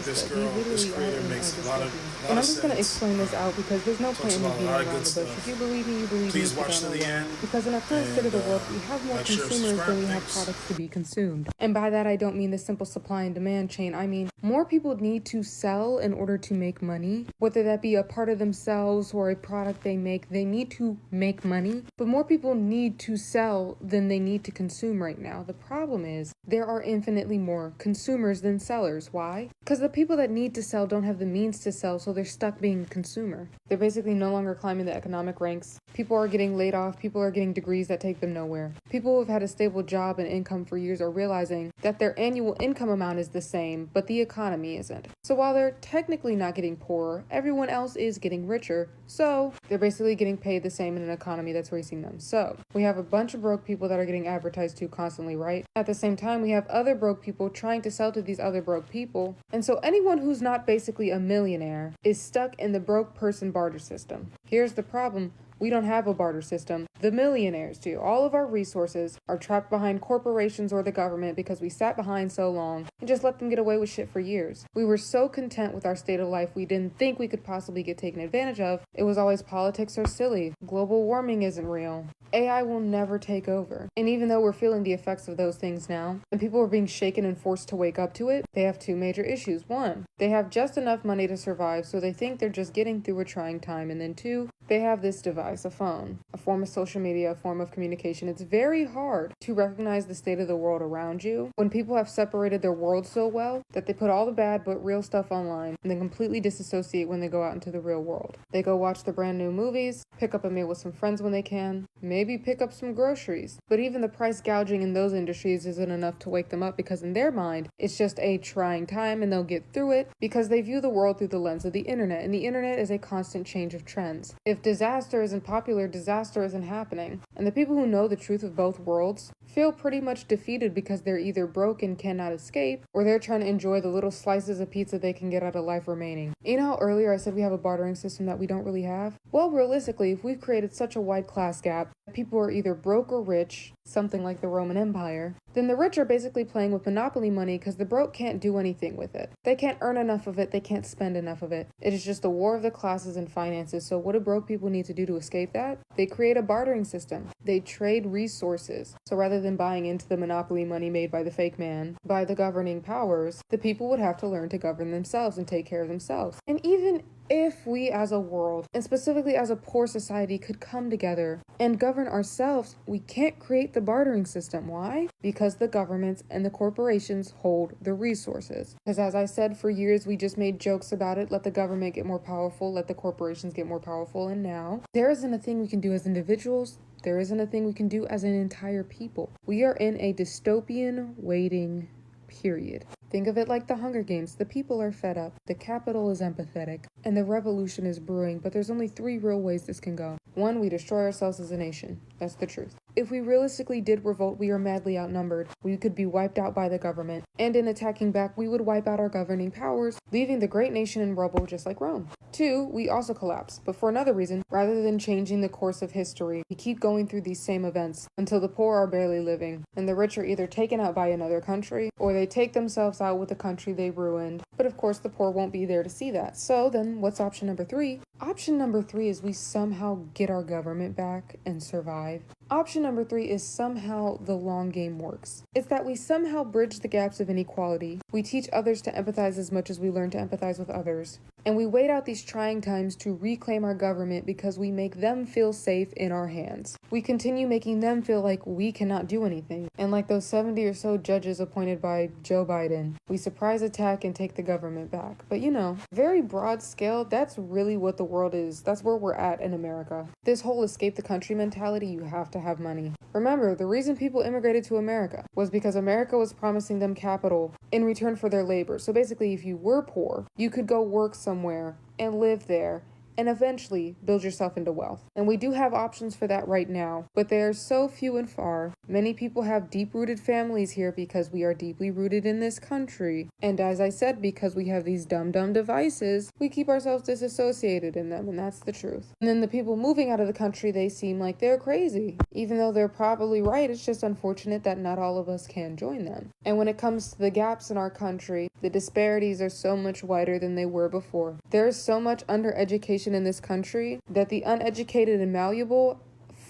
this dystopia. We girl, this literally are creator in a makes dystopia. a And lot I'm of just going to sense. explain this out because there's no point Talks in me about a beating lot of around good the bush. If you stuff. believe me, you believe me. Please If you watch don't, to oh the well. end Because in our current state of and the world, we have more like, share, consumers than subscribe. we have Thanks. products to be consumed. And by that, I don't mean the simple supply and demand chain. I mean, more people need to sell in order to make money. Whether that be a part of themselves or a product they make, they need to make money. But more people need to sell than they need to consume right now. The problem is there are infinitely more consumers than sellers. Why? Because the people that need to sell don't have the means to sell, so they're stuck being a consumer. They're basically no longer climbing the economic ranks. People are getting laid off. People are getting degrees that take them nowhere. People who have had a stable job and income for years are realizing that their annual income amount is the same, but the economy isn't. So while they're technically not getting poorer, everyone else is getting richer. So they're basically getting paid the same in an economy that's racing them. So we have a bunch of broke people that are getting advertised to constantly, right? At the same time, we have other broke people trying to sell to these other broke people. And so anyone who's not basically a millionaire is stuck in the broke person barter system. Here's the problem. We don't have a barter system. The millionaires do. All of our resources are trapped behind corporations or the government because we sat behind so long and just let them get away with shit for years. We were so content with our state of life we didn't think we could possibly get taken advantage of. It was always politics are silly. Global warming isn't real. AI will never take over. And even though we're feeling the effects of those things now, and people are being shaken and forced to wake up to it, they have two major issues. One, they have just enough money to survive, so they think they're just getting through a trying time. And then two, they have this device, a phone, a form of social media, a form of communication. It's very hard to recognize the state of the world around you when people have separated their world so well that they put all the bad but real stuff online and then completely disassociate when they go out into the real world. They go watch the brand new movies, pick up a meal with some friends when they can, maybe pick up some groceries. But even the price gouging in those industries isn't enough to wake them up because in their mind, it's just a trying time and they'll get through it because they view the world through the lens of the internet. And the internet is a constant change of trends. If disaster isn't popular, disaster isn't happening. And the people who know the truth of both worlds feel pretty much defeated because they're either broke and cannot escape, or they're trying to enjoy the little slices of pizza they can get out of life remaining. You know how earlier I said we have a bartering system that we don't really have? Well, realistically, if we've created such a wide class gap, people are either broke or rich, something like the Roman Empire, then the rich are basically playing with monopoly money because the broke can't do anything with it. They can't earn enough of it, they can't spend enough of it. It is just a war of the classes and finances. So what do broke people need to do to escape that? They create a bartering system. They trade resources. So rather than buying into the monopoly money made by the fake man, by the governing powers, the people would have to learn to govern themselves and take care of themselves. And even if we as a world, and specifically as a poor society, could come together and govern ourselves, we can't create the bartering system. Why? Because the governments and the corporations hold the resources. Because as I said, for years we just made jokes about it, let the government get more powerful, let the corporations get more powerful, and now there isn't a thing we can do as individuals. There isn't a thing we can do as an entire people. We are in a dystopian waiting period. Think of it like the Hunger Games. The people are fed up, the capital is empathetic, and the revolution is brewing, but there's only three real ways this can go. One, we destroy ourselves as a nation. That's the truth. If we realistically did revolt, we are madly outnumbered. We could be wiped out by the government, and in attacking back, we would wipe out our governing powers, leaving the great nation in rubble just like Rome. Two, we also collapse, but for another reason. Rather than changing the course of history, we keep going through these same events until the poor are barely living, and the rich are either taken out by another country, or they take themselves out with the country they ruined. But of course, the poor won't be there to see that. So then, what's option number three? Option number three is we somehow get our government back and survive. Option number three is somehow the long game works. It's that we somehow bridge the gaps of inequality. We teach others to empathize as much as we learn to empathize with others. And we wait out these trying times to reclaim our government because we make them feel safe in our hands. We continue making them feel like we cannot do anything. And like those 70 or so judges appointed by Joe Biden, we surprise attack and take the government back. But you know, very broad scale, that's really what the world is. That's where we're at in America. This whole escape the country mentality, you have to have money. Remember, the reason people immigrated to America was because America was promising them capital in return for their labor. So basically, if you were poor, you could go work somewhere and live there and eventually build yourself into wealth. And we do have options for that right now, but they are so few and far. Many people have deep-rooted families here because we are deeply rooted in this country. And as I said, because we have these dumb devices, we keep ourselves disassociated in them, and that's the truth. And then the people moving out of the country, they seem like they're crazy. Even though they're probably right, it's just unfortunate that not all of us can join them. And when it comes to the gaps in our country, the disparities are so much wider than they were before. There is so much undereducation in this country that the uneducated and malleable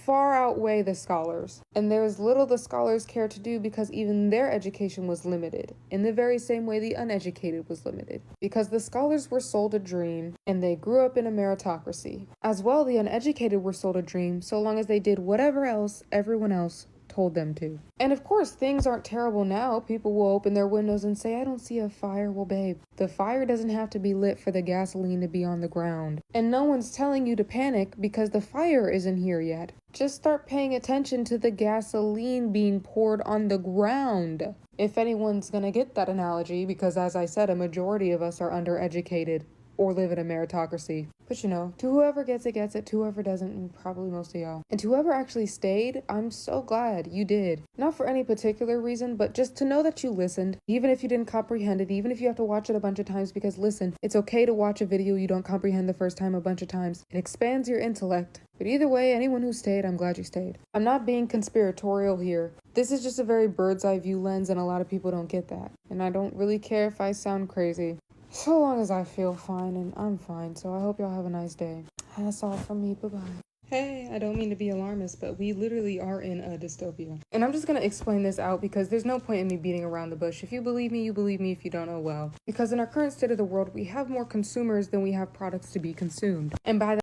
far outweigh the scholars. And there is little the scholars care to do because even their education was limited, in the very same way the uneducated was limited. Because the scholars were sold a dream, and they grew up in a meritocracy. As well, the uneducated were sold a dream so long as they did whatever else everyone else told them to. And of course, things aren't terrible now. People will open their windows and say, I don't see a fire. Well, babe, the fire doesn't have to be lit for the gasoline to be on the ground. And no one's telling you to panic because the fire isn't here yet. Just start paying attention to the gasoline being poured on the ground. If anyone's gonna get that analogy, because as I said, a majority of us are undereducated or live in a meritocracy. But you know, to whoever gets it, gets it. To whoever doesn't, probably most of y'all. And to whoever actually stayed, I'm so glad you did. Not for any particular reason, but just to know that you listened, even if you didn't comprehend it, even if you have to watch it a bunch of times, because listen, it's okay to watch a video you don't comprehend the first time a bunch of times. It expands your intellect. But either way, anyone who stayed, I'm glad you stayed. I'm not being conspiratorial here. This is just a very bird's eye view lens, and a lot of people don't get that. And I don't really care if I sound crazy. So long as I feel fine, and I'm fine, so I hope y'all have a nice day. That's all from me, bye-bye. Hey, I don't mean to be alarmist, but we literally are in a dystopia. And I'm just gonna explain this out because there's no point in me beating around the bush. If you believe me, you believe me. If you don't, oh well. Because in our current state of the world, we have more consumers than we have products to be consumed. And by that,